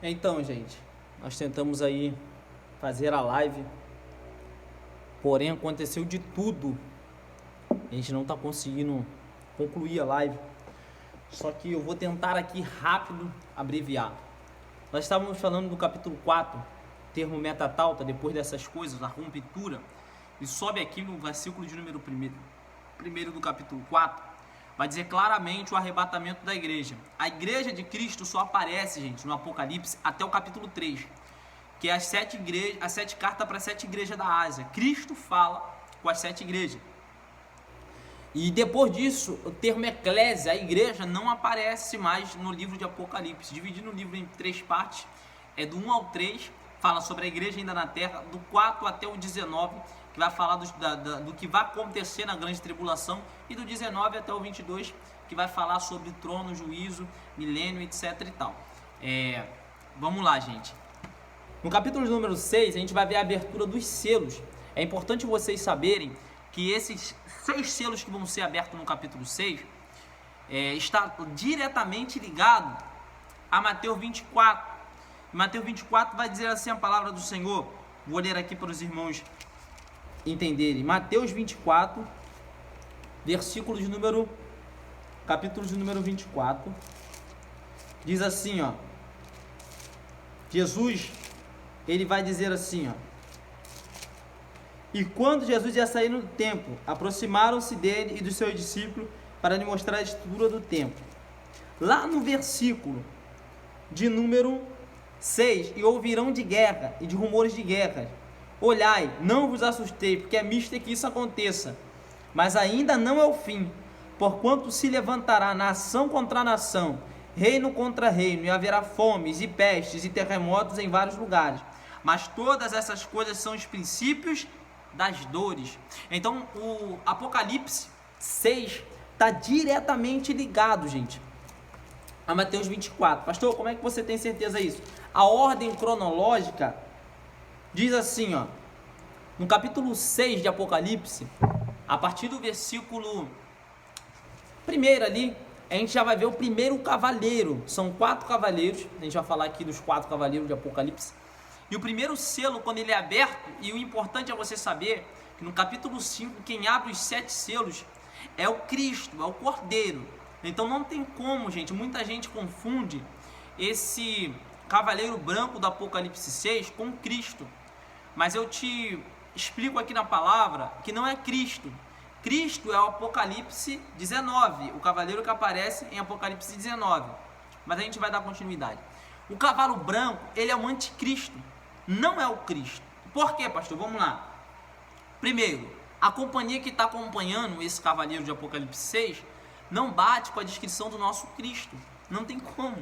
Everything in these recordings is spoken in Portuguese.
Então, gente, nós tentamos aí fazer a live, porém aconteceu de tudo. A gente não está conseguindo concluir a live. Só que eu vou tentar aqui rápido abreviar. Nós estávamos falando do capítulo 4, termo metatauta, depois dessas coisas, a rompitura, e sobe aqui no versículo de número 1 do capítulo 4, vai dizer claramente o arrebatamento da igreja. A igreja de Cristo só aparece, gente, no Apocalipse até o capítulo 3, que é as sete cartas para as 7 igrejas da Ásia. Cristo fala com as 7 igrejas. E depois disso, o termo eclésia, a igreja, não aparece mais no livro de Apocalipse. Dividindo o livro em 3 partes, do 1 ao 3, fala sobre a igreja ainda na terra, do 4 até o 19, que vai falar do que vai acontecer na grande tribulação, e do 19 até o 22, que vai falar sobre trono, juízo, milênio, etc e tal. Vamos lá, gente. No capítulo número 6, a gente vai ver a abertura dos selos. É importante vocês saberem que esses 6 selos que vão ser abertos no capítulo 6 está diretamente ligado a Mateus 24. Mateus 24 vai dizer assim a palavra do Senhor. Vou ler aqui para os irmãos entenderem. Mateus 24, capítulo de número 24, diz assim, ó. Jesus, ele vai dizer assim, ó. E quando Jesus ia sair do templo, aproximaram-se dele e dos seus discípulos para lhe mostrar a estrutura do templo. Lá no versículo de número 6, e ouvirão de guerra e de rumores de guerra. Olhai, não vos assustei, porque é misto que isso aconteça, mas ainda não é o fim, porquanto se levantará nação contra nação, reino contra reino, e haverá fomes e pestes e terremotos em vários lugares. Mas todas essas coisas são os princípios das dores. Então o Apocalipse 6 está diretamente ligado, gente, a Mateus 24. Pastor, como é que você tem certeza disso? A ordem cronológica diz assim, ó, no capítulo 6 de Apocalipse, a partir do versículo 1 ali, a gente já vai ver o primeiro cavaleiro. São 4 cavaleiros, a gente vai falar aqui dos 4 cavaleiros de Apocalipse. E o primeiro selo, quando ele é aberto, e o importante é você saber que no capítulo 5, quem abre os 7 selos é o Cristo, é o Cordeiro. Então não tem como, gente, muita gente confunde esse cavaleiro branco do Apocalipse 6 com Cristo. Mas eu te explico aqui na palavra que não é Cristo. Cristo é o Apocalipse 19, o cavaleiro que aparece em Apocalipse 19. Mas a gente vai dar continuidade. O cavalo branco, ele é o anticristo, não é o Cristo. Por quê, pastor? Vamos lá. Primeiro, a companhia que está acompanhando esse cavaleiro de Apocalipse 6 não bate com a descrição do nosso Cristo. Não tem como.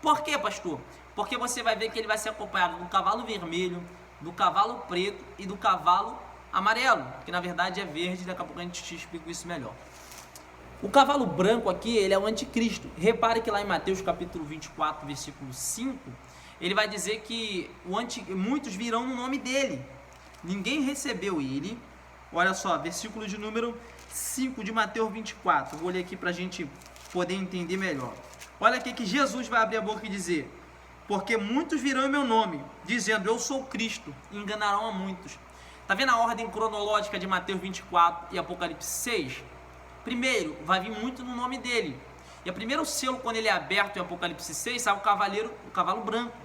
Por quê, pastor? Porque você vai ver que ele vai ser acompanhado do cavalo vermelho, do cavalo preto e do cavalo amarelo, que na verdade é verde. Daqui a pouco a gente te explica isso melhor. O cavalo branco aqui, ele é o anticristo. Repare que lá em Mateus capítulo 24, versículo 5, ele vai dizer que muitos virão no nome dele. Ninguém recebeu ele. Olha só, versículo de número 5 de Mateus 24. Vou ler aqui para a gente poder entender melhor. Olha aqui que Jesus vai abrir a boca e dizer: porque muitos virão em meu nome, dizendo, eu sou Cristo, e enganarão a muitos. Está vendo a ordem cronológica de Mateus 24 e Apocalipse 6? Primeiro, vai vir muito no nome dele. E o primeiro selo, quando ele é aberto em Apocalipse 6, sai o cavalo branco.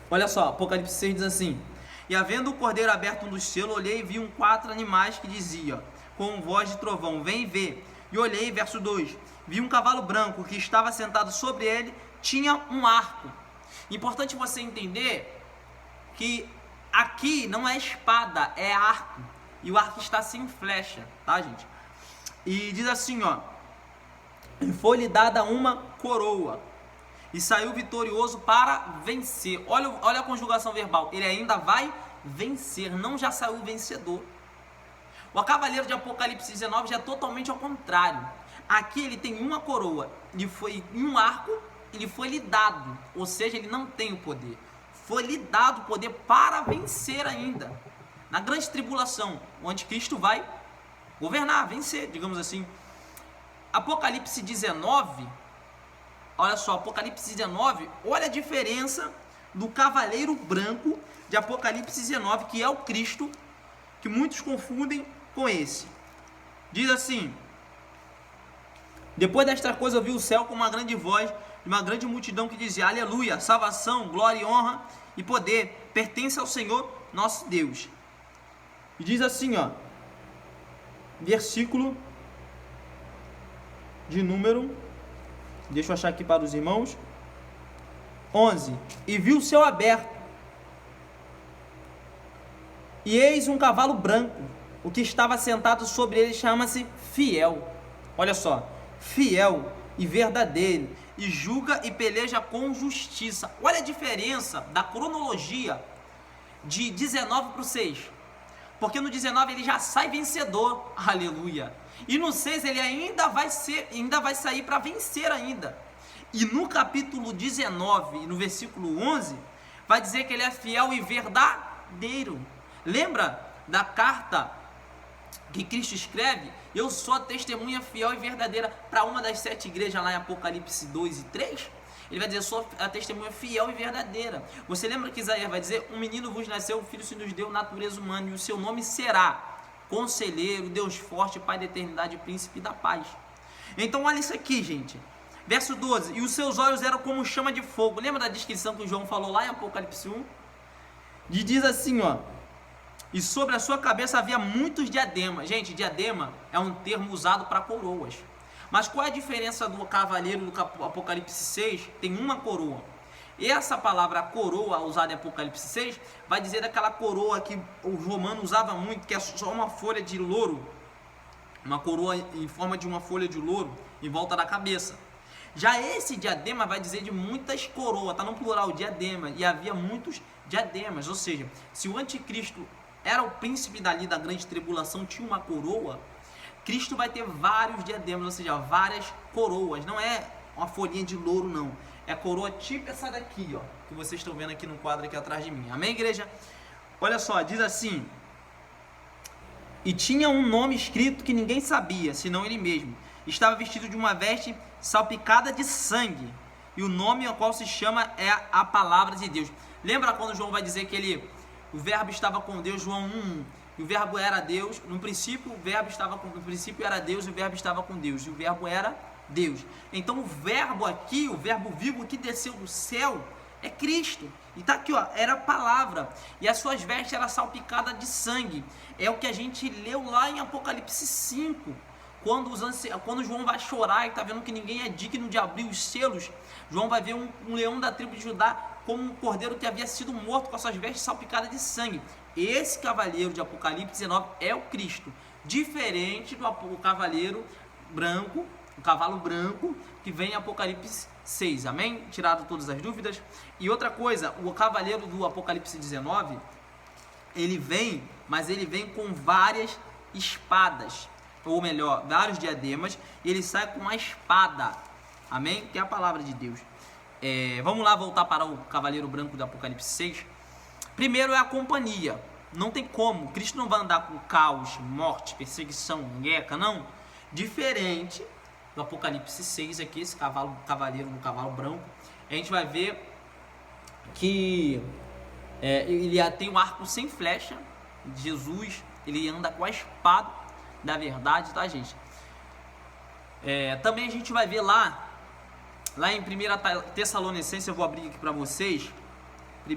Olha só, Apocalipse 6 diz assim: e havendo o cordeiro aberto um dos selos, olhei e vi 4 animais que dizia, com voz de trovão, vem e vê. E olhei, verso 2, vi um cavalo branco que estava sentado sobre ele, tinha um arco. Importante você entender que aqui não é espada, é arco. E o arco está sem flecha, tá, gente? E diz assim, ó: foi-lhe dada uma coroa e saiu vitorioso para vencer. Olha a conjugação verbal. Ele ainda vai vencer, não já saiu vencedor. O cavaleiro de Apocalipse 19 já é totalmente ao contrário. Aqui ele tem uma coroa e um arco, ele foi lhe dado, ou seja, ele não tem o poder. Foi lhe dado o poder para vencer ainda. Na grande tribulação, o anticristo vai governar, vencer, digamos assim. Apocalipse 19, olha só, Apocalipse 19, olha a diferença do cavaleiro branco de Apocalipse 19, que é o Cristo, que muitos confundem com esse. Diz assim: depois desta coisa eu vi o céu com uma grande voz de uma grande multidão que dizia: aleluia, salvação, glória, honra e poder pertence ao Senhor nosso Deus. E diz assim, ó, versículo de número, deixa eu achar aqui para os irmãos, 11. E vi o céu aberto, e eis um cavalo branco, o que estava sentado sobre ele chama-se Fiel. Olha só, fiel e verdadeiro, e julga e peleja com justiça. Olha a diferença da cronologia de 19 para o 6. Porque no 19 ele já sai vencedor, aleluia. E no 6 ele ainda vai sair para vencer ainda. E no capítulo 19, no versículo 11, vai dizer que ele é fiel e verdadeiro. Lembra da carta que Cristo escreve? Eu sou a testemunha fiel e verdadeira para uma das 7 igrejas lá em Apocalipse 2 e 3. Ele vai dizer: sou a testemunha fiel e verdadeira. Você lembra que Isaías vai dizer: um menino vos nasceu, um filho se nos deu, natureza humana, e o seu nome será Conselheiro, Deus forte, Pai da eternidade, Príncipe da paz. Então olha isso aqui, gente. Verso 12: e os seus olhos eram como chama de fogo. Lembra da descrição que o João falou lá em Apocalipse 1? E diz assim, ó: e sobre a sua cabeça havia muitos diademas. Gente, diadema é um termo usado para coroas. Mas qual é a diferença do cavaleiro do Apocalipse 6? Tem uma coroa. E essa palavra coroa, usada em Apocalipse 6, vai dizer daquela coroa que os romanos usavam muito, que é só uma folha de louro, uma coroa em forma de uma folha de louro em volta da cabeça. Já esse diadema vai dizer de muitas coroas, está no plural, diadema, e havia muitos diademas. Ou seja, se o anticristo era o príncipe dali da grande tribulação, tinha uma coroa, Cristo vai ter vários diademas, ou seja, várias coroas. Não é uma folhinha de louro, não. É coroa tipo essa daqui, ó, que vocês estão vendo aqui no quadro aqui atrás de mim. Amém, igreja? Olha só, diz assim: e tinha um nome escrito que ninguém sabia, senão ele mesmo. Estava vestido de uma veste salpicada de sangue, e o nome ao qual se chama é a palavra de Deus. Lembra quando João vai dizer que o verbo estava com Deus, João 1:1, e o verbo era Deus? No princípio o verbo estava com, no princípio era Deus, e o verbo estava com Deus, e o verbo era Deus. Então o verbo aqui, o verbo vivo que desceu do céu é Cristo. E tá aqui, ó, era a palavra, e as suas vestes eram salpicadas de sangue. É o que a gente leu lá em Apocalipse 5. Quando João vai chorar e está vendo que ninguém é digno de abrir os selos, João vai ver um leão da tribo de Judá como um cordeiro que havia sido morto com as suas vestes salpicadas de sangue. Esse cavaleiro de Apocalipse 19 é o Cristo, diferente do cavaleiro branco, o cavalo branco que vem em Apocalipse 6, amém? Tirado todas as dúvidas. E outra coisa, o cavaleiro do Apocalipse 19, ele vem, mas ele vem com várias espadas, ou melhor, vários diademas, e ele sai com uma espada, amém? Que é a palavra de Deus. Vamos lá voltar para o cavaleiro branco do Apocalipse 6. Primeiro é a companhia. Não tem como, Cristo não vai andar com caos, morte, perseguição, guerra, não. Diferente do Apocalipse 6 aqui, esse cavaleiro no cavalo branco, a gente vai ver que ele tem um arco sem flecha. Jesus, ele anda com a espada da verdade, tá, gente? Também a gente vai ver lá em 1 Tessalonicenses, eu vou abrir aqui para vocês, 1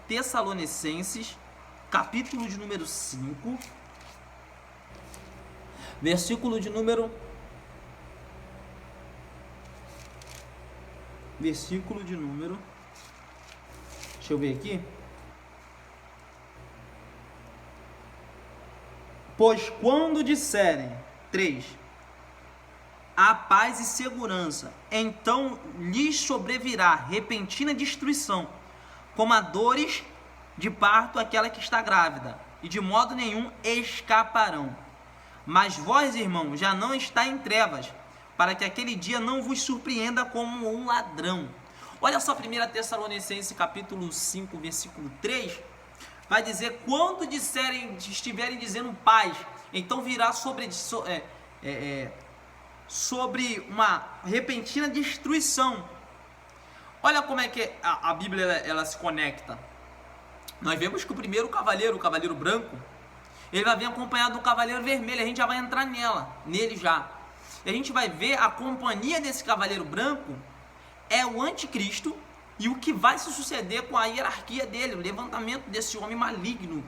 Tessalonicenses, capítulo de número 5, versículo de número... Deixa eu ver aqui. Pois quando disserem, 3, a paz e segurança, então lhes sobrevirá repentina destruição, como a dores de parto aquela que está grávida, e de modo nenhum escaparão. Mas vós, irmãos, já não está em trevas, para que aquele dia não vos surpreenda como um ladrão. Olha só, 1 Tessalonicenses capítulo 5, versículo 3, vai dizer: quando estiverem dizendo paz, então virá sobre uma repentina destruição. Olha como é que a Bíblia ela se conecta. Nós vemos que o primeiro cavaleiro, o cavaleiro branco, ele vai vir acompanhado do cavaleiro vermelho. A gente já vai entrar nele já. E a gente vai ver a companhia desse cavaleiro branco é o anticristo e o que vai se suceder com a hierarquia dele, o levantamento desse homem maligno,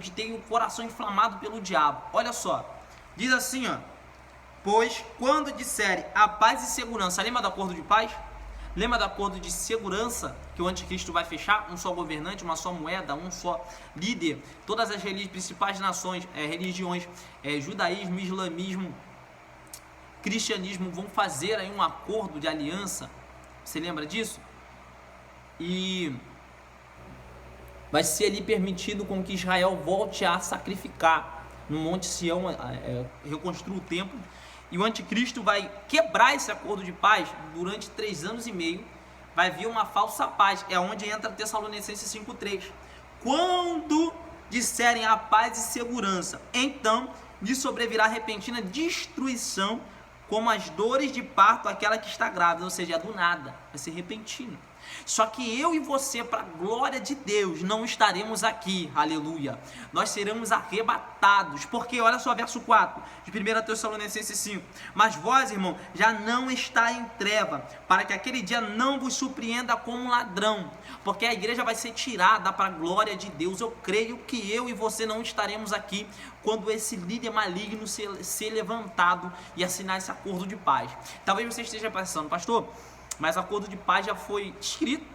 que tem o coração inflamado pelo diabo. Olha só, diz assim, ó: pois quando disserem a paz e segurança, lembra do acordo de paz? Lembra do acordo de segurança que o anticristo vai fechar? Um só governante, uma só moeda, um só líder. Todas as principais nações, religiões, judaísmo, islamismo, cristianismo vão fazer aí um acordo de aliança. Você lembra disso? E vai ser ali permitido com que Israel volte a sacrificar no Monte Sião, reconstrua o templo. E o anticristo vai quebrar esse acordo de paz durante 3 anos e meio. Vai vir uma falsa paz. É onde entra Tessalonicenses 5:3. Quando disserem a paz e segurança, então lhe sobrevirá repentina destruição, como as dores de parto àquela que está grávida. Ou seja, é do nada, vai ser repentino. Só que eu e você, para a glória de Deus, não estaremos aqui, aleluia. Nós seremos arrebatados, porque olha só verso 4 de 1 Tessalonicenses 5. Mas vós, irmão, já não está em treva, para que aquele dia não vos surpreenda como um ladrão, porque a igreja vai ser tirada para a glória de Deus. Eu creio que eu e você não estaremos aqui quando esse líder maligno ser levantado e assinar esse acordo de paz. Talvez você esteja pensando, pastor, mas o acordo de paz já foi escrito,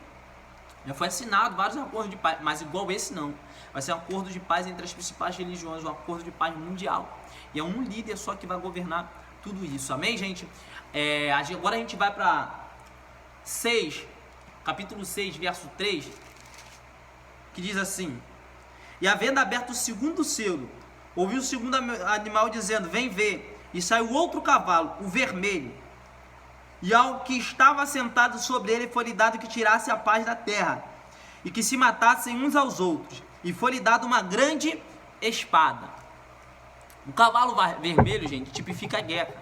já foi assinado vários acordos de paz, mas igual esse não. Vai ser um acordo de paz entre as principais religiões, um acordo de paz mundial. E é um líder só que vai governar tudo isso. Amém, gente? Agora a gente vai para capítulo 6, verso 3, que diz assim: e havendo aberto o segundo selo, ouviu o segundo animal dizendo: vem ver. E saiu outro cavalo, o vermelho. E ao que estava sentado sobre ele foi-lhe dado que tirasse a paz da terra, e que se matassem uns aos outros, e foi-lhe dado uma grande espada. O cavalo vermelho, gente, tipifica a guerra.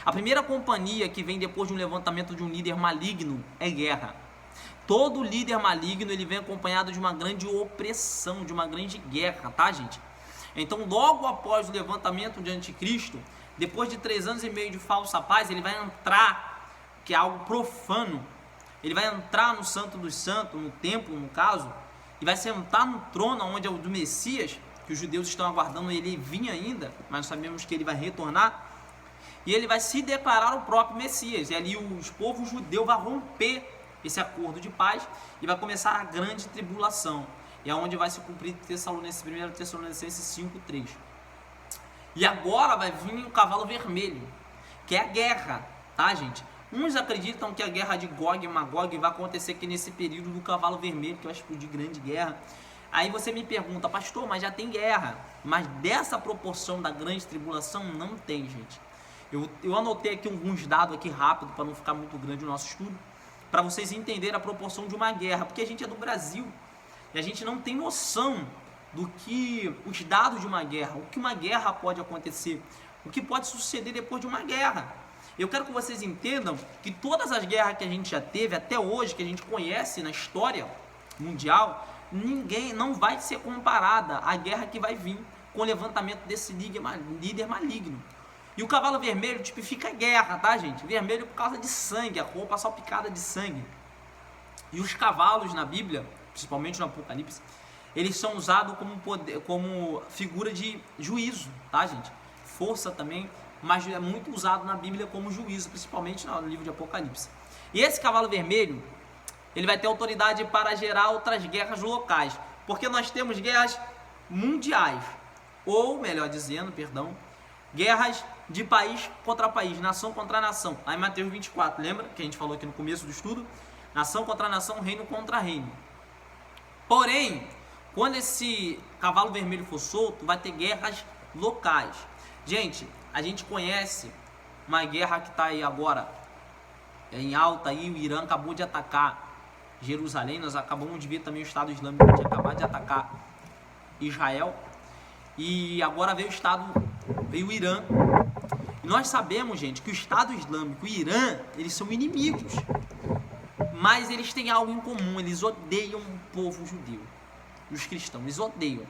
A primeira companhia que vem depois de um levantamento de um líder maligno é guerra. Todo líder maligno, ele vem acompanhado de uma grande opressão, de uma grande guerra, tá, gente? Então, logo após o levantamento de anticristo, depois de 3 anos e meio de falsa paz, ele vai entrar, que é algo profano, ele vai entrar no Santo dos Santos, no templo no caso, e vai sentar no trono onde é o do Messias, que os judeus estão aguardando ele vir ainda, mas sabemos que ele vai retornar, e ele vai se declarar o próprio Messias, e ali os povos judeus vão romper esse acordo de paz, e vai começar a grande tribulação, e é onde vai se cumprir 1 Tessalonicenses 5:3. E agora vai vir o cavalo vermelho, que é a guerra, tá, gente? Uns acreditam que a guerra de Gog e Magog vai acontecer aqui nesse período do cavalo vermelho, que vai explodir grande guerra. Aí você me pergunta, pastor, mas já tem guerra. Mas dessa proporção da grande tribulação não tem, gente. Eu anotei aqui alguns dados aqui rápido, para não ficar muito grande o nosso estudo, para vocês entenderem a proporção de uma guerra, porque a gente é do Brasil e a gente não tem noção do que os dados de uma guerra, o que uma guerra pode acontecer, o que pode suceder depois de uma guerra. Eu quero que vocês entendam que todas as guerras que a gente já teve até hoje, que a gente conhece na história mundial, ninguém não vai ser comparada à guerra que vai vir com o levantamento desse líder maligno. E o cavalo vermelho tipifica a guerra, tá, gente? Vermelho por causa de sangue, a roupa salpicada de sangue. E os cavalos na Bíblia, principalmente no Apocalipse, eles são usados como figura de juízo, tá, gente? Força também, mas é muito usado na Bíblia como juízo, principalmente no livro de Apocalipse. E esse cavalo vermelho, ele vai ter autoridade para gerar outras guerras locais, porque nós temos guerras mundiais, ou melhor dizendo, guerras de país contra país, nação contra nação. Lá em Mateus 24, lembra que a gente falou aqui no começo do estudo? Nação contra nação, reino contra reino. Porém, quando esse cavalo vermelho for solto, vai ter guerras locais. Gente, a gente conhece uma guerra que está aí agora em alta, aí o Irã acabou de atacar Jerusalém, nós acabamos de ver também o Estado Islâmico que tinha acabado de atacar Israel, e agora veio o Irã. E nós sabemos, gente, que o Estado Islâmico e o Irã, eles são inimigos. mas eles têm algo em comum, eles odeiam o povo judeu, os cristãos, eles odeiam.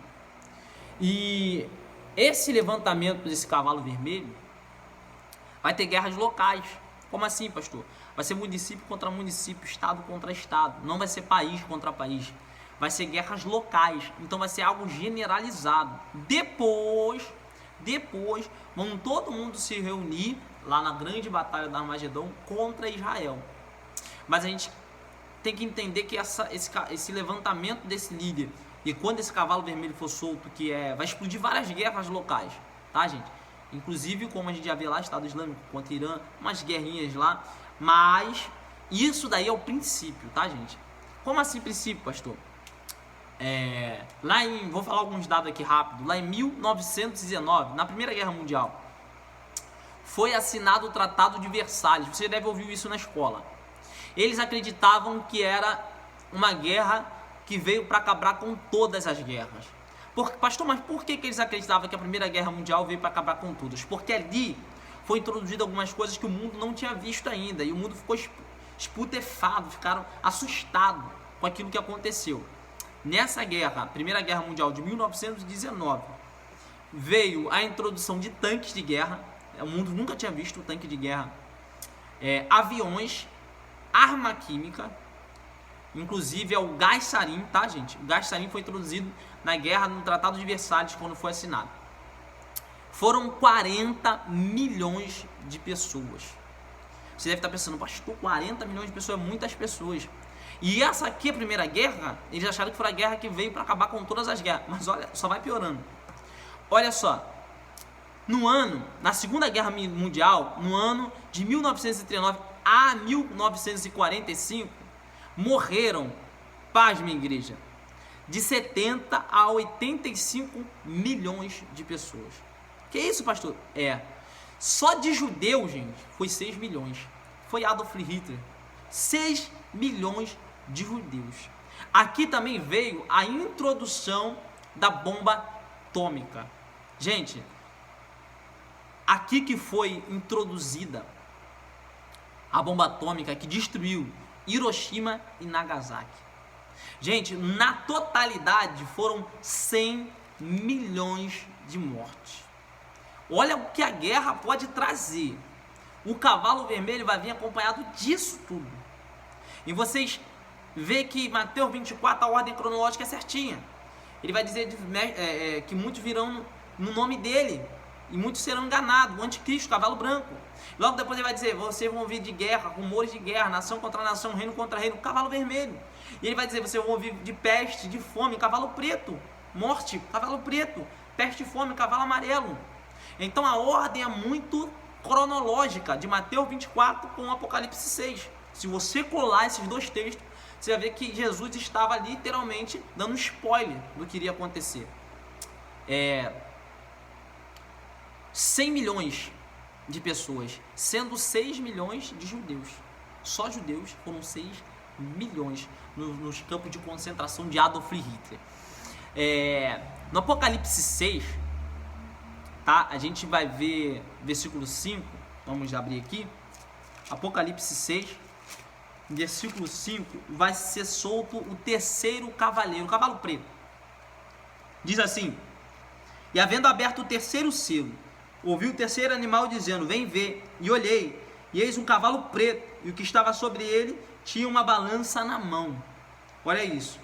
E esse levantamento desse cavalo vermelho vai ter guerras locais. Como assim, pastor? Vai ser município contra município, estado contra estado, não vai ser país contra país, vai ser guerras locais, então vai ser algo generalizado. Depois vão todo mundo se reunir lá na grande batalha da Armagedon contra Israel. Mas a gente tem que entender que esse levantamento desse líder, e quando esse cavalo vermelho for solto, vai explodir várias guerras locais, tá, gente? Inclusive, como a gente já vê lá, Estado Islâmico contra Irã, umas guerrinhas lá, mas isso daí é o princípio, tá, gente? Como assim princípio, pastor? Vou falar alguns dados aqui rápido. Lá em 1919, na Primeira Guerra Mundial, foi assinado o Tratado de Versalhes. Você deve ouvir isso na escola. Eles acreditavam que era uma guerra que veio para acabar com todas as guerras. Pastor, mas por que eles acreditavam que a Primeira Guerra Mundial veio para acabar com todas? Porque ali foi introduzido algumas coisas que o mundo não tinha visto ainda, e o mundo ficou esputefado, ficaram assustados com aquilo que aconteceu. Nessa guerra, Primeira Guerra Mundial de 1919, veio a introdução de tanques de guerra. O mundo nunca tinha visto um tanque de guerra. Aviões, arma química, inclusive é o gás sarin, tá, gente? O gás sarin foi introduzido na guerra, no Tratado de Versalhes, quando foi assinado. Foram 40 milhões de pessoas. Você deve estar pensando, pastor, 40 milhões de pessoas é muitas pessoas. E essa aqui, a Primeira Guerra, eles acharam que foi a guerra que veio para acabar com todas as guerras. Mas olha, só vai piorando. Olha só, na Segunda Guerra Mundial, no ano de 1939 a 1945, morreram, pasme, igreja, de 70 a 85 milhões de pessoas. Que isso, pastor? Só de judeus, gente, foi 6 milhões. Foi Adolf Hitler. 6 milhões de judeus. Aqui também veio a introdução da bomba atômica. Gente, aqui que foi introduzida a bomba atômica que destruiu Hiroshima e Nagasaki. Gente, na totalidade foram 100 milhões de mortes. Olha o que a guerra pode trazer. O cavalo vermelho vai vir acompanhado disso tudo. E vocês veem que Mateus 24, a ordem cronológica é certinha. Ele vai dizer que muitos virão no nome dele, e muitos serão enganados. O anticristo, cavalo branco. Logo depois ele vai dizer, vocês vão ouvir de guerra, rumores de guerra, nação contra nação, reino contra reino, cavalo vermelho. E ele vai dizer, vocês vão ouvir de peste, de fome, cavalo preto, morte, cavalo preto, peste e fome, cavalo amarelo. Então a ordem é muito cronológica de Mateus 24 com Apocalipse 6. Se você colar esses dois textos, você vai ver que Jesus estava literalmente dando spoiler do que iria acontecer. 100 milhões de pessoas, sendo 6 milhões de judeus. Só judeus foram 6 milhões nos campos de concentração de Adolf Hitler. No Apocalipse 6, tá? A gente vai ver versículo 5, vamos abrir aqui. Apocalipse 6, versículo 5, vai ser solto o terceiro cavaleiro, o cavalo preto. Diz assim: e havendo aberto o terceiro selo, ouvi o terceiro animal dizendo, vem ver, e olhei, e eis um cavalo preto, e o que estava sobre ele tinha uma balança na mão. Olha isso.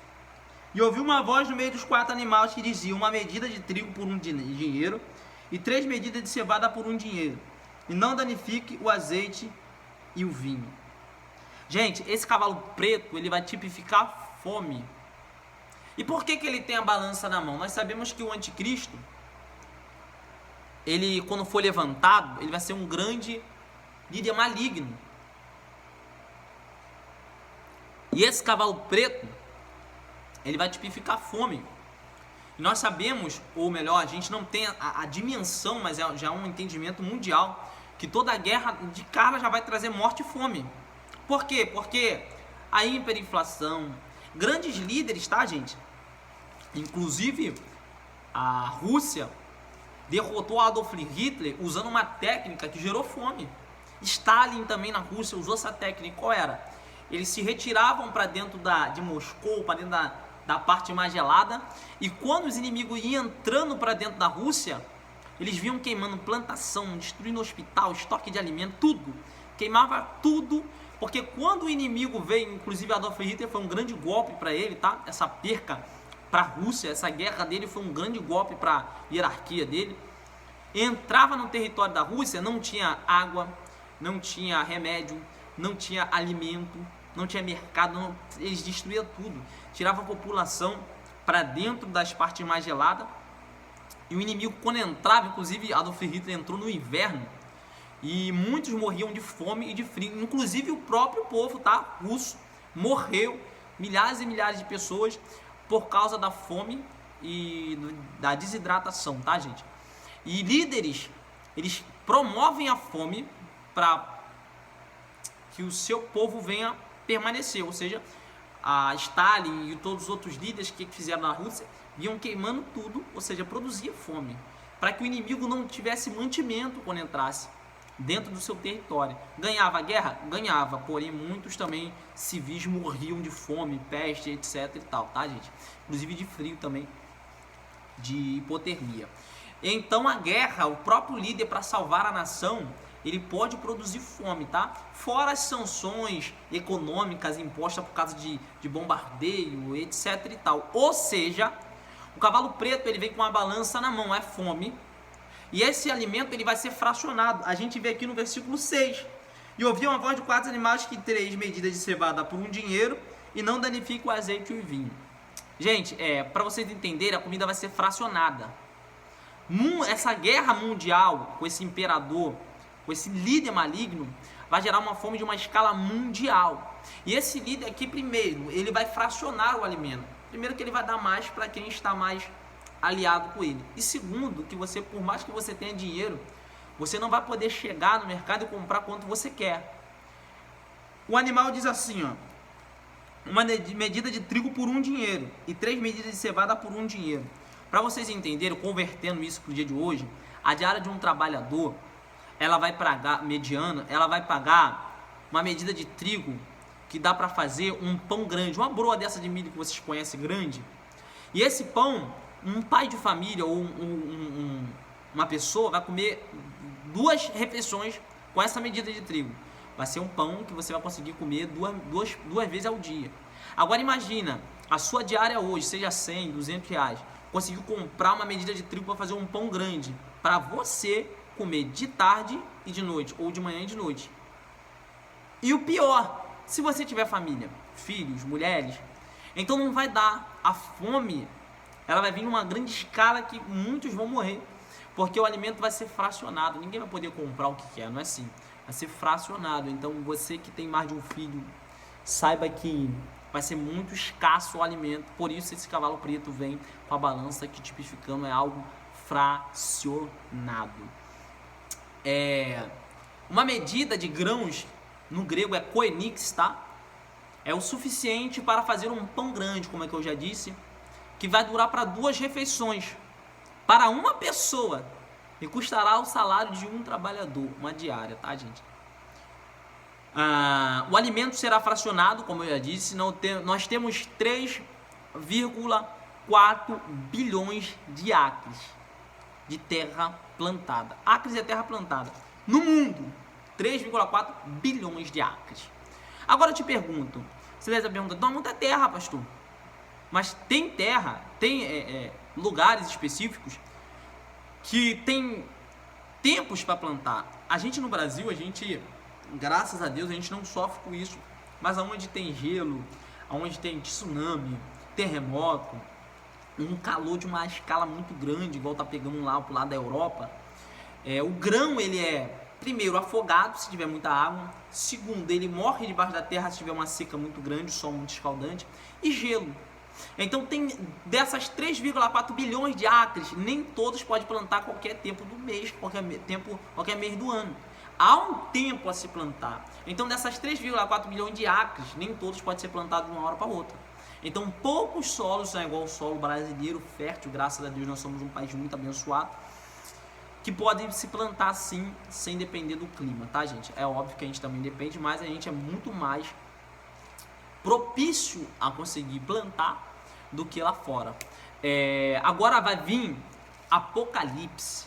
E ouvi uma voz no meio dos 4 animais que dizia, uma medida de trigo por 1 dinheiro, e 3 medidas de cevada por 1 dinheiro, e não danifique o azeite e o vinho. Gente, esse cavalo preto, ele vai tipificar fome. E por que ele tem a balança na mão? Nós sabemos que o anticristo, ele, quando for levantado, ele vai ser um grande líder maligno. E esse cavalo preto, ele vai tipificar fome. E nós sabemos, ou melhor, a gente não tem a dimensão, mas já é um entendimento mundial, que toda guerra de cara já vai trazer morte e fome. Por quê? Porque a hiperinflação, grandes líderes, tá, gente? Inclusive, a Rússia derrotou Adolf Hitler usando uma técnica que gerou fome. Stalin também na Rússia usou essa técnica. Qual era? eles se retiravam para dentro de Moscou, para dentro da parte mais gelada, e quando os inimigos iam entrando para dentro da Rússia, eles vinham queimando plantação, destruindo hospital, estoque de alimento, tudo. Queimava tudo, porque quando o inimigo veio, inclusive Adolf Hitler, foi um grande golpe para ele, tá? Essa perca para a Rússia, essa guerra dele foi um grande golpe para a hierarquia dele. Entrava no território da Rússia, não tinha água, não tinha remédio, não tinha alimento, não tinha mercado, eles destruíam tudo. Tiravam a população para dentro das partes mais geladas. E o inimigo, quando entrava, inclusive Adolf Hitler entrou no inverno, e muitos morriam de fome e de frio. Inclusive o próprio povo, tá, russo morreu, milhares e milhares de pessoas, por causa da fome e da desidratação, tá, gente? E líderes, eles promovem a fome para que o seu povo venha permanecer, ou seja, a Stalin e todos os outros líderes que fizeram na Rússia vinham queimando tudo, ou seja, produzia fome, para que o inimigo não tivesse mantimento quando entrasse dentro do seu território. Ganhava a guerra? Ganhava, porém muitos também civis morriam de fome, peste, etc e tal, tá, gente? Inclusive de frio também, de hipotermia. Então a guerra, o próprio líder, para salvar a nação, ele pode produzir fome, tá? Fora as sanções econômicas impostas por causa de bombardeio, etc e tal. Ou seja, o cavalo preto, ele vem com uma balança na mão, é fome. E esse alimento, ele vai ser fracionado. A gente vê aqui no versículo 6. E ouvi uma voz de 4 animais que 3 medidas de cevada por 1 dinheiro e não danifica o azeite e o vinho. Gente, para vocês entenderem, a comida vai ser fracionada. Essa guerra mundial com esse imperador, com esse líder maligno, vai gerar uma fome de uma escala mundial. E esse líder aqui, primeiro, ele vai fracionar o alimento. Primeiro, que ele vai dar mais para quem está mais aliado com ele. E segundo, que você, por mais que você tenha dinheiro, você não vai poder chegar no mercado e comprar quanto você quer. O animal diz assim, ó: uma medida de trigo por 1 dinheiro e 3 medidas de cevada por 1 dinheiro. Para vocês entenderem, convertendo isso para o dia de hoje, a diária de um trabalhador, ela vai pagar, mediana, ela vai pagar uma medida de trigo que dá para fazer um pão grande, uma broa dessa de milho que vocês conhecem grande. E esse pão, um pai de família ou uma pessoa vai comer 2 refeições com essa medida de trigo. Vai ser um pão que você vai conseguir comer duas vezes ao dia. Agora imagina, a sua diária hoje, seja 100, 200 reais, conseguiu comprar uma medida de trigo para fazer um pão grande, para você comer de tarde e de noite, ou de manhã e de noite. E o pior, se você tiver família, filhos, mulheres, então não vai dar. A fome, ela vai vir numa grande escala que muitos vão morrer, porque o alimento vai ser fracionado. Ninguém vai poder comprar o que quer, não é assim. Vai ser fracionado. Então você que tem mais de um filho, saiba que vai ser muito escasso o alimento. Por isso esse cavalo preto vem com a balança que, tipificando, é algo fracionado. Uma medida de grãos, no grego é koenix, tá? É o suficiente para fazer um pão grande, como é que eu já disse, que vai durar para 2 refeições, para uma pessoa, e custará o salário de um trabalhador, uma diária, tá, gente? O alimento será fracionado, como eu já disse. Nós temos 3,4 bilhões de acres de terra plantada. Acres é terra plantada. No mundo, 3,4 bilhões de acres. Agora eu te pergunto, você deve estar perguntando, não, muita terra, pastor. Mas tem terra, tem lugares específicos que tem tempos para plantar. A gente no Brasil, graças a Deus, a gente não sofre com isso. Mas aonde tem gelo, aonde tem tsunami, terremoto, um calor de uma escala muito grande, igual tá pegando lá pro lado da Europa, o grão, ele é, primeiro, afogado se tiver muita água. Segundo, ele morre debaixo da terra se tiver uma seca muito grande, sol muito escaldante. E gelo. Então tem dessas 3,4 bilhões de acres, nem todos podem plantar qualquer tempo do mês, qualquer mês do ano. Há um tempo a se plantar. Então dessas 3,4 bilhões de acres, nem todos podem ser plantados de uma hora para outra. Então poucos solos são igual o solo brasileiro, fértil, graças a Deus nós somos um país muito abençoado, que podem se plantar assim, sem depender do clima, tá, gente? É óbvio que a gente também depende, mas a gente é muito mais propício a conseguir plantar do que lá fora. Agora vai vir Apocalipse,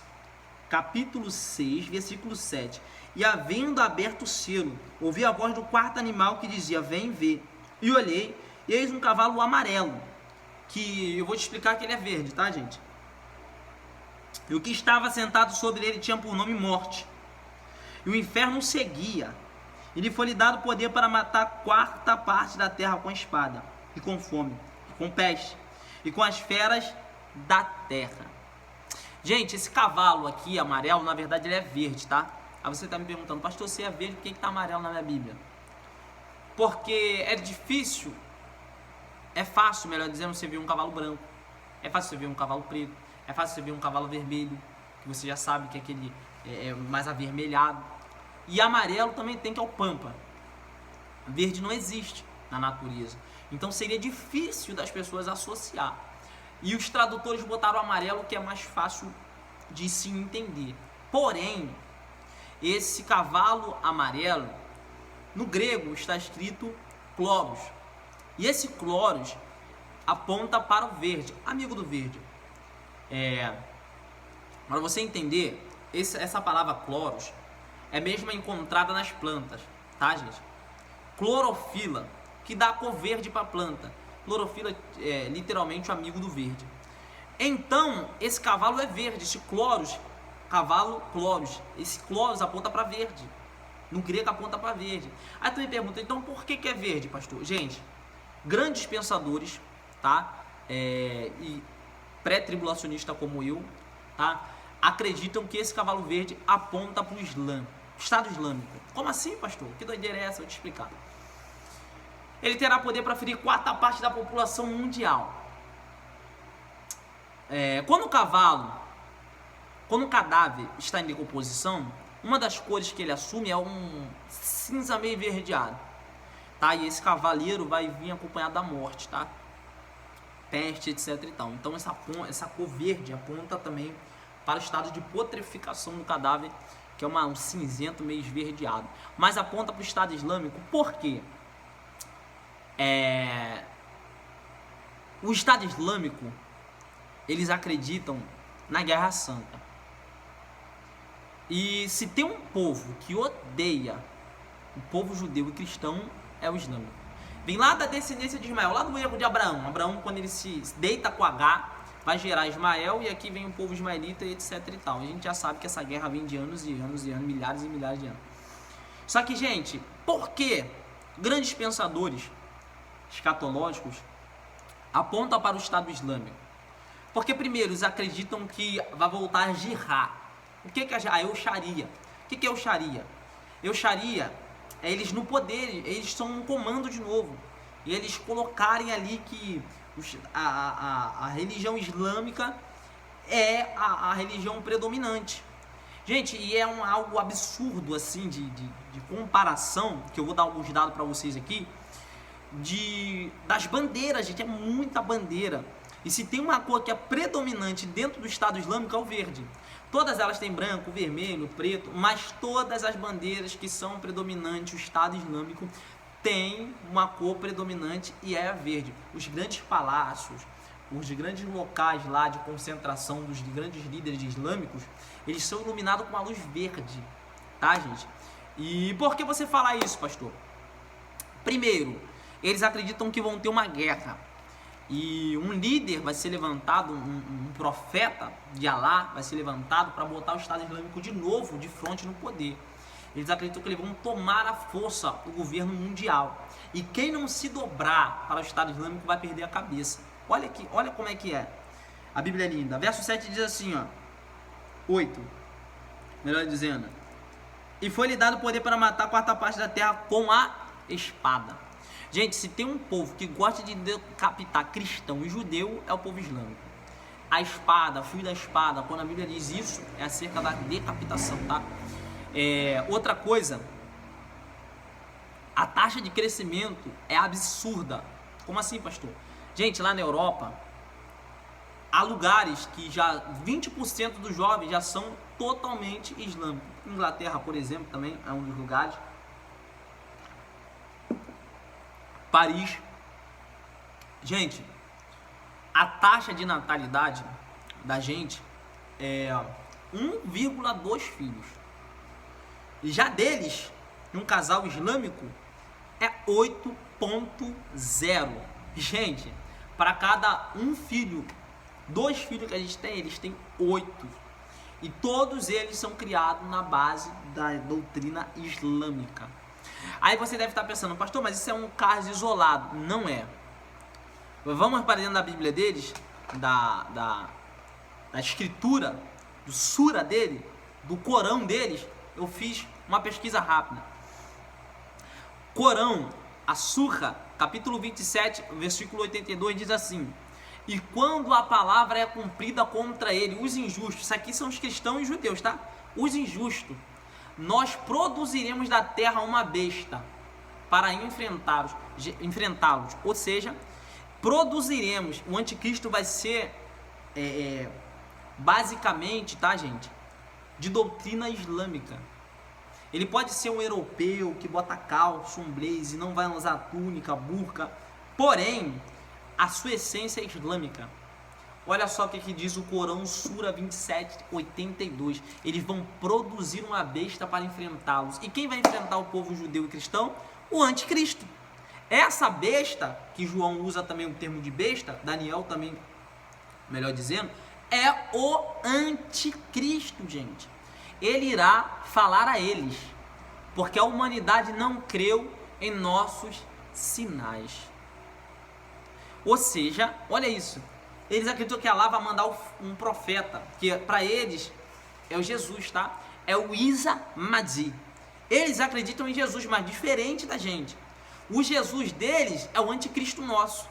capítulo 6, versículo 7. E havendo aberto o selo, ouvi a voz do quarto animal que dizia: vem ver. E olhei, e eis um cavalo amarelo, que eu vou te explicar que ele é verde, tá, gente? E o que estava sentado sobre ele tinha por nome Morte. E o inferno o seguia. E lhe foi-lhe dado poder para matar a quarta parte da terra com a espada, e com fome, e com peste, e com as feras da terra. Gente, esse cavalo aqui, amarelo, na verdade ele é verde, tá? Aí você está me perguntando: pastor, se é verde, por que está amarelo na minha Bíblia? Porque é difícil, é fácil, melhor dizendo, você ver um cavalo branco. É fácil você ver um cavalo preto. É fácil você ver um cavalo vermelho, que você já sabe que é aquele mais avermelhado. E amarelo também tem, que é o pampa. Verde não existe na natureza. Então seria difícil das pessoas associar. E os tradutores botaram amarelo, que é mais fácil de se entender. Porém, esse cavalo amarelo, no grego está escrito chloros. E esse chloros aponta para o verde, amigo do verde. Para você entender, essa palavra chloros é mesmo encontrada nas plantas, tá, gente? Clorofila, que dá cor verde para a planta. Clorofila é literalmente o amigo do verde. Então, esse cavalo é verde, esse chloros, cavalo chloros. Esse chloros aponta para verde. No grego aponta para verde. Aí tu me pergunta: então por que é verde, pastor? Gente, grandes pensadores, tá? E pré-tribulacionista como eu, tá? Acreditam que esse cavalo verde aponta para o Islã, Estado Islâmico. Como assim, pastor? Que doideira é essa? Vou te explicar. Ele terá poder para ferir quarta parte da população mundial. Quando o cadáver está em decomposição, uma das cores que ele assume é um cinza meio esverdeado, tá? E esse cavaleiro vai vir acompanhado da morte, tá? Peste, etc e tal. Então essa cor verde aponta também para o estado de putrefação do cadáver, que é um cinzento meio esverdeado. Mas aponta para o Estado Islâmico, por quê? O Estado Islâmico, eles acreditam na Guerra Santa. E se tem um povo que odeia o povo judeu e cristão, é o islâmico. Vem lá da descendência de Ismael, lá do erro de Abraão. Abraão, quando ele se deita com H, vai gerar Ismael, e aqui vem o povo ismaelita e etc e tal. A gente já sabe que essa guerra vem de anos e anos e anos, milhares e milhares de anos. Só que, gente, por que grandes pensadores escatológicos apontam para o Estado Islâmico? Porque, primeiro, eles acreditam que vai voltar a jihad. O que é jihad? É o Sharia. O que é o Sharia? O Sharia é eles no poder, eles são um comando de novo. E eles colocarem ali que a religião islâmica é a religião predominante. Gente, e é algo absurdo assim de comparação, que eu vou dar alguns dados para vocês aqui, das bandeiras, gente, é muita bandeira. E se tem uma cor que é predominante dentro do Estado Islâmico, é o verde. Todas elas têm branco, vermelho, preto, mas todas as bandeiras que são predominantes, o Estado Islâmico tem uma cor predominante e é a verde. Os grandes palácios, os grandes locais lá de concentração dos grandes líderes islâmicos, eles são iluminados com uma luz verde, tá, gente? E por que você fala isso, pastor? Primeiro, eles acreditam que vão ter uma guerra. E um líder vai ser levantado, um profeta de Alá vai ser levantado para botar o Estado Islâmico de novo de frente no poder. Eles acreditam que eles vão tomar à força o governo mundial. E quem não se dobrar para o Estado Islâmico vai perder a cabeça. Olha aqui, olha como é que é. A Bíblia é linda. Verso 7 diz assim, ó. 8. Melhor dizendo. E foi-lhe dado poder para matar a quarta parte da terra com a espada. Gente, se tem um povo que gosta de decapitar cristão e judeu, é o povo islâmico. A espada, fio da espada, quando a Bíblia diz isso, é acerca da decapitação, tá? Outra coisa, a taxa de crescimento é absurda. Como assim, pastor? Gente, lá na Europa, há lugares que já 20% dos jovens já são totalmente islâmicos. Inglaterra, por exemplo, também é um dos lugares. Paris. Gente, a taxa de natalidade da gente é 1,2 filhos. E já deles, num casal islâmico, é 8,0. Gente, para cada um filho, 2 filhos que a gente tem, eles têm 8. E todos eles são criados na base da doutrina islâmica. Aí você deve estar pensando, pastor, mas isso é um caso isolado. Não é. Vamos para dentro da Bíblia deles, da escritura, do sura dele, do Corão deles. Eu fiz uma pesquisa rápida. Corão, a Surra, capítulo 27, versículo 82, diz assim: e quando a palavra é cumprida contra ele, os injustos, isso aqui são os cristãos e judeus, tá? Os injustos, nós produziremos da terra uma besta para enfrentá-los. Ou seja, produziremos. O anticristo vai ser basicamente, tá, gente, de doutrina islâmica. Ele pode ser um europeu que bota calço, um blazer, não vai usar túnica, burca, porém a sua essência é islâmica. Olha só o que diz o Corão, Sura 27, 82. Eles vão produzir uma besta para enfrentá-los. E quem vai enfrentar o povo judeu e cristão? O anticristo. Essa besta, que João usa também o termo de besta, Daniel também, melhor dizendo, é o anticristo, gente. Ele irá falar a eles, porque a humanidade não creu em nossos sinais. Ou seja, olha isso, eles acreditam que Allah vai mandar um profeta, que para eles é o Jesus, tá? É o Isa Mahdi. Eles acreditam em Jesus, mas diferente da gente. O Jesus deles é o anticristo nosso.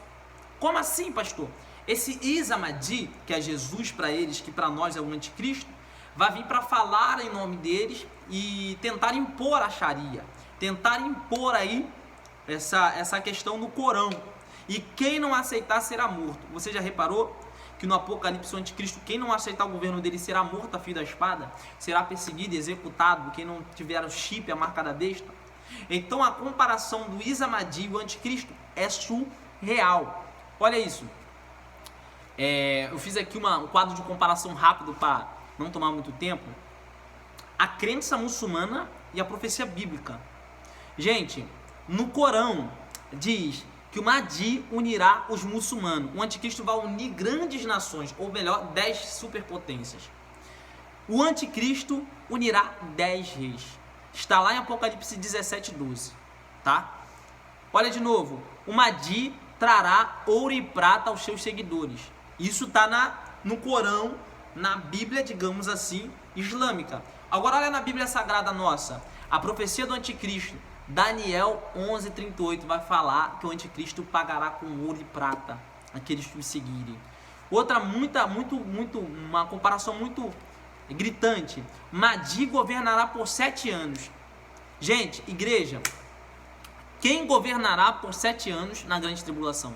Como assim, pastor? Esse Isa Mahdi, que é Jesus para eles, que para nós é o anticristo, vai vir para falar em nome deles e tentar impor a Sharia, tentar impor aí essa questão no Corão. E quem não aceitar será morto. Você já reparou que no Apocalipse o anticristo, quem não aceitar o governo dele será morto a fio da espada? Será perseguido, executado, quem não tiver o chip, a marca da besta? Então a comparação do Isa Mahdi e o anticristo é surreal. Olha isso. Eu fiz aqui um quadro de comparação rápido para não tomar muito tempo. A crença muçulmana e a profecia bíblica. Gente, no Corão diz que o Mahdi unirá os muçulmanos. O anticristo vai unir grandes nações, ou melhor, 10 superpotências. O anticristo unirá 10 reis. Está lá em Apocalipse 17:12, tá? Olha de novo. O Mahdi trará ouro e prata aos seus seguidores. Isso está no Corão, na Bíblia, digamos assim, islâmica. Agora olha na Bíblia Sagrada nossa. A profecia do anticristo, Daniel 11:38, vai falar que o anticristo pagará com ouro e prata aqueles que o seguirem. Outra, uma comparação muito gritante. Mahdi governará por 7 anos. Gente, igreja, quem governará por 7 anos na grande tribulação?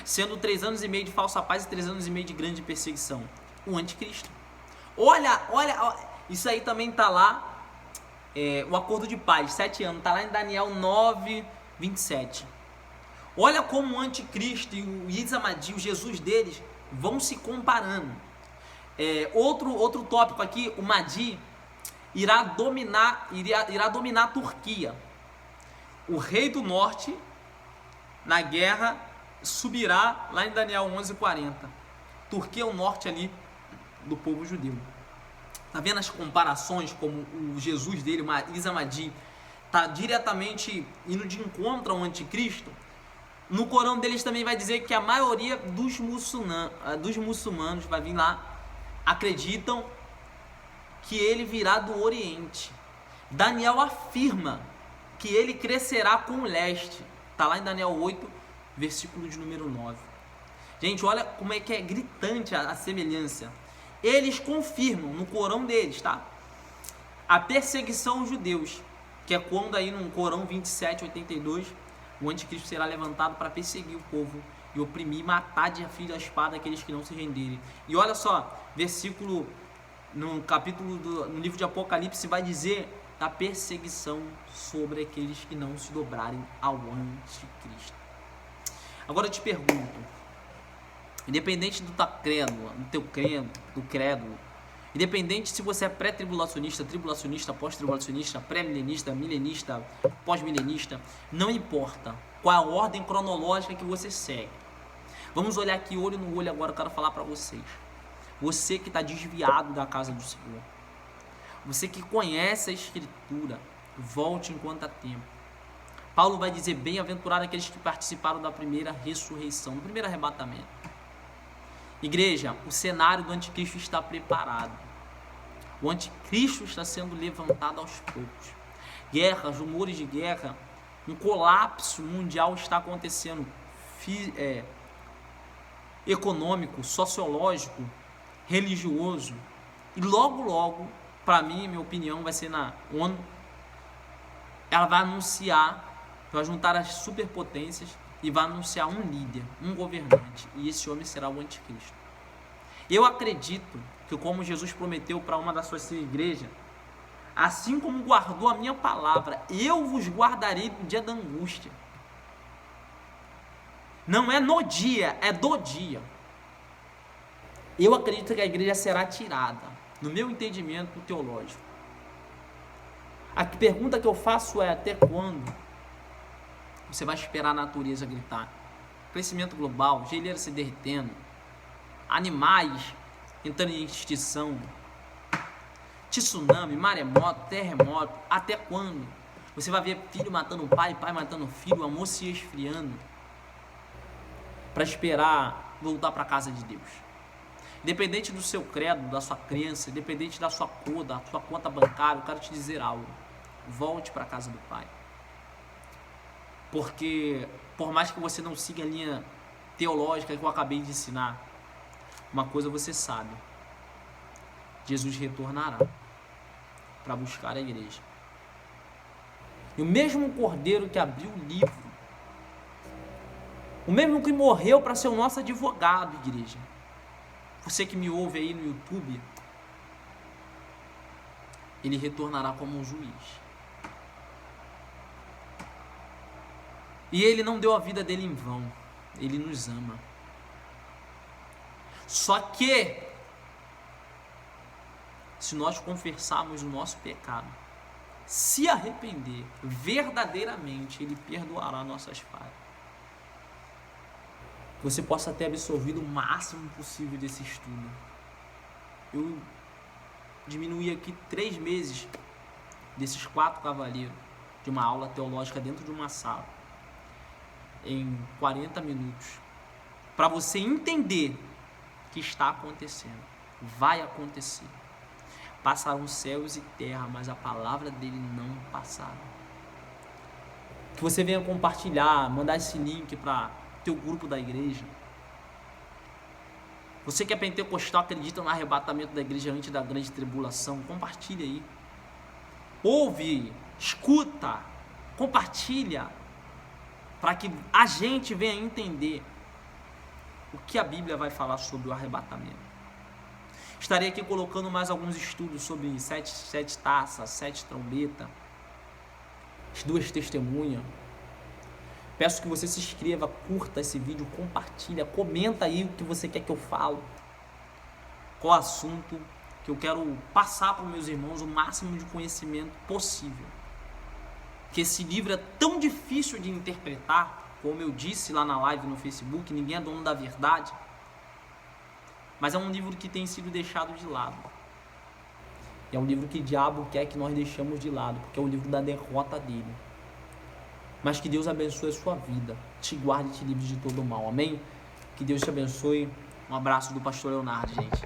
Sendo 3 anos e meio de falsa paz e 3 anos e meio de grande perseguição. O anticristo. Olha, isso aí também está lá. O acordo de paz, 7 anos, está lá em Daniel 9:27. Olha como o anticristo e o Isa Mahdi, o Jesus deles, vão se comparando. Outro tópico aqui, o Mahdi irá dominar a Turquia. O rei do norte, na guerra, subirá lá em Daniel 11:40. Turquia é o norte ali do povo judeu. Tá vendo as comparações, como o Jesus dele, o Isa Mahdi, tá diretamente indo de encontro ao anticristo? No Corão deles também vai dizer que a maioria dos muçulmanos vai vir lá, acreditam que ele virá do Oriente. Daniel afirma que ele crescerá com o leste. Tá lá em Daniel 8, versículo de número 9. Gente, olha como é que é gritante a semelhança. Eles confirmam no Corão deles, tá? A perseguição aos judeus, que é quando aí no Corão 27:82, o anticristo será levantado para perseguir o povo e oprimir e matar de fio da espada aqueles que não se renderem. E olha só, versículo no livro de Apocalipse vai dizer da perseguição sobre aqueles que não se dobrarem ao anticristo. Agora eu te pergunto, independente do teu credo, independente se você é pré-tribulacionista, tribulacionista, pós-tribulacionista, pré-milenista, milenista, pós-milenista, não importa qual a ordem cronológica que você segue. Vamos olhar aqui olho no olho agora, eu quero falar para vocês. Você que está desviado da casa do Senhor, você que conhece a Escritura, volte enquanto há tempo. Paulo vai dizer, bem-aventurado aqueles que participaram da primeira ressurreição, do primeiro arrebatamento. Igreja, o cenário do anticristo está preparado. O anticristo está sendo levantado aos poucos. Guerras, rumores de guerra, um colapso mundial está acontecendo, econômico, sociológico, religioso. E logo, para mim, minha opinião, vai ser na ONU. Ela vai anunciar, vai juntar as superpotências e vai anunciar um líder, um governante. E esse homem será o anticristo. Eu acredito que, como Jesus prometeu para uma das suas igrejas, assim como guardou a minha palavra, eu vos guardarei no dia da angústia. Não é no dia, é do dia. Eu acredito que a igreja será tirada, no meu entendimento teológico. A pergunta que eu faço é, até quando você vai esperar a natureza gritar? Crescimento global, geleira se derretendo, animais entrando em extinção, tsunami, maremoto, terremoto. Até quando? Você vai ver filho matando pai, pai matando filho, o amor se esfriando, para esperar voltar para a casa de Deus. Independente do seu credo, da sua crença, independente da sua cor, da sua conta bancária, eu quero te dizer algo. Volte para a casa do Pai. Porque, por mais que você não siga a linha teológica que eu acabei de ensinar, uma coisa você sabe: Jesus retornará para buscar a igreja. E o mesmo Cordeiro que abriu o livro, o mesmo que morreu para ser o nosso advogado, igreja. Você que me ouve aí no YouTube, ele retornará como um juiz. E ele não deu a vida dele em vão. Ele nos ama. Só que, se nós confessarmos o nosso pecado, se arrepender verdadeiramente, ele perdoará nossas falhas. Que você possa ter absorvido o máximo possível desse estudo. Eu diminuí aqui 3 meses desses 4 cavaleiros de uma aula teológica dentro de uma sala em 40 minutos, para você entender que está acontecendo, vai acontecer. Passarão céus e terra, mas a palavra dele não passará. Que você venha compartilhar, mandar esse link para teu grupo da igreja. Você que é pentecostal, acredita no arrebatamento da igreja antes da grande tribulação, compartilha aí. Ouve, escuta, compartilha, para que a gente venha entender o que a Bíblia vai falar sobre o arrebatamento. Estarei aqui colocando mais alguns estudos sobre 7 taças, 7 trombetas, as 2 testemunhas. Peço que você se inscreva, curta esse vídeo, compartilha, comenta aí o que você quer que eu fale, qual assunto que eu quero passar para os meus irmãos o máximo de conhecimento possível. Que esse livro é tão difícil de interpretar, como eu disse lá na live no Facebook, ninguém é dono da verdade, mas é um livro que tem sido deixado de lado. É um livro que o diabo quer que nós deixemos de lado, porque é o livro da derrota dele. Mas que Deus abençoe a sua vida, te guarde e te livre de todo mal, amém? Que Deus te abençoe. Um abraço do pastor Leonardo, gente.